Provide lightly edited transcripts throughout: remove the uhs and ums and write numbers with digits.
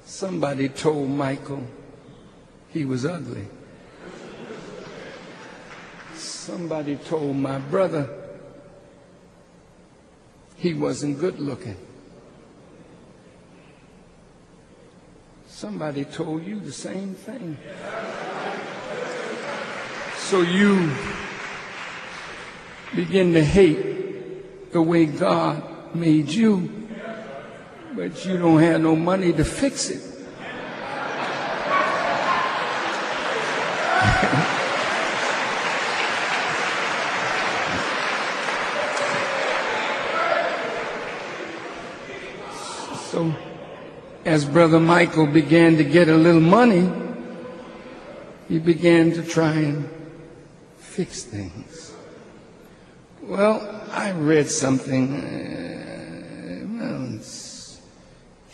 Somebody told Michael he was ugly. Somebody told my brother he wasn't good looking. Somebody told you the same thing. So you begin to hate the way God made you, but you don't have no money to fix it. So, as Brother Michael began to get a little money, he began to try and fix things. Well, I read something.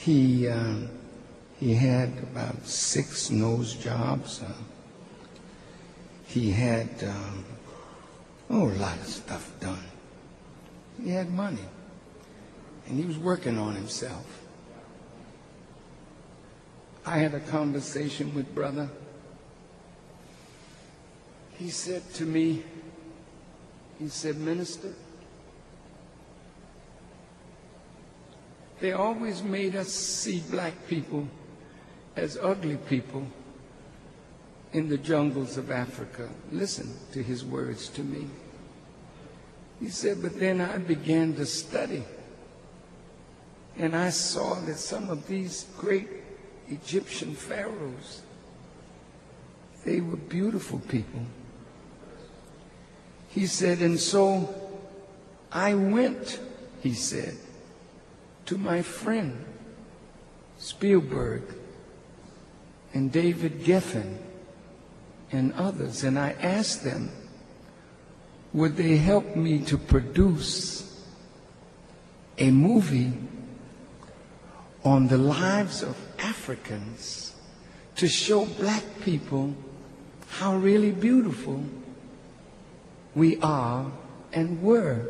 He had about 6 nose jobs. He had a lot of stuff done. He had money, and he was working on himself. I had a conversation with Brother. He said to me, he said, "Minister, they always made us see black people as ugly people in the jungles of Africa." Listen to his words to me. He said, "But then I began to study, and I saw that some of these great Egyptian pharaohs, they were beautiful people." He said, "And so I went," he said, "to my friend Spielberg and David Geffen and others, and I asked them, would they help me to produce a movie on the lives of Africans to show black people how really beautiful we are and were."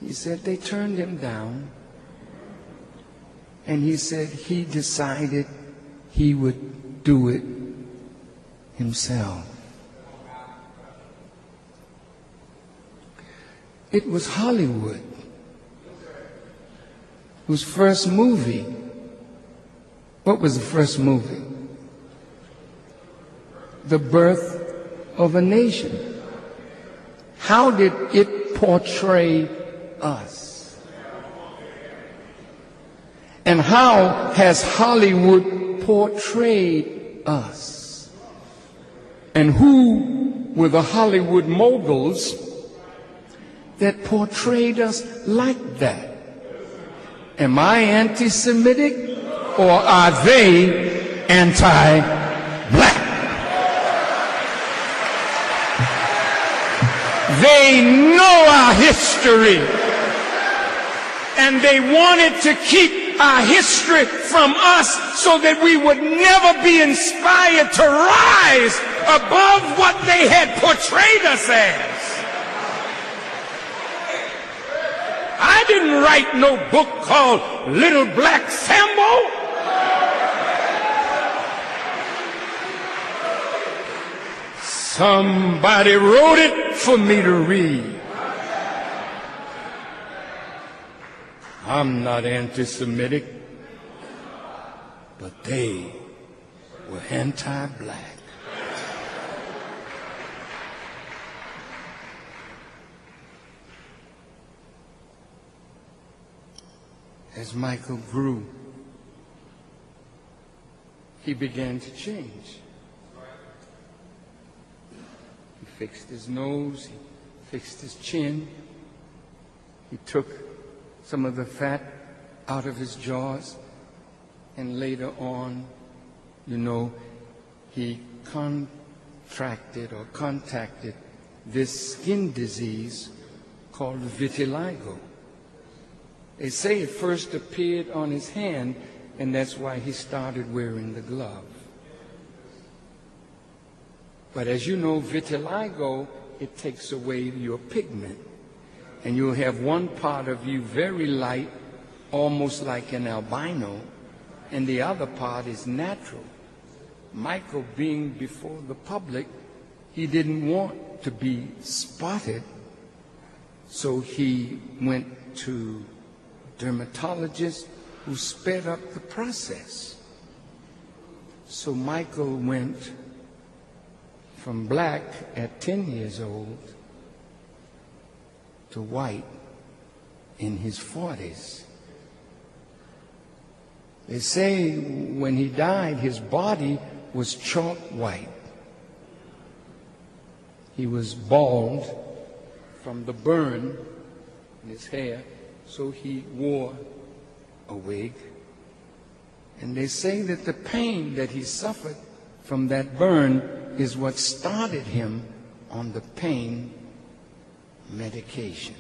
He said they turned him down, and he said he decided he would do it himself. It was Hollywood, whose first movie. What was the first movie? The Birth of a Nation. How did it portray us? And how has Hollywood portrayed us? And who were the Hollywood moguls that portrayed us like that? Am I anti-Semitic, or are they anti-black? They know our history, and they wanted to keep our history from us so that we would never be inspired to rise above what they had portrayed us as. I didn't write no book called Little Black Sambo. Somebody wrote it for me to read. I'm not anti-Semitic, but they were anti-black. As Michael grew, he began to change. He fixed his nose, he fixed his chin, he took some of the fat out of his jaws, and later on, he contacted this skin disease called vitiligo. They say it first appeared on his hand, and that's why he started wearing the glove. But as you know, vitiligo, it takes away your pigment. And you'll have one part of you very light, almost like an albino, and the other part is natural. Michael, being before the public, he didn't want to be spotted, so he went to dermatologists who sped up the process. So Michael went from black at 10 years old to white in his 40s. They say when he died, his body was chalk white. He was bald from the burn in his hair, so he wore a wig. And they say that the pain that he suffered from that burn is what started him on the pain medication.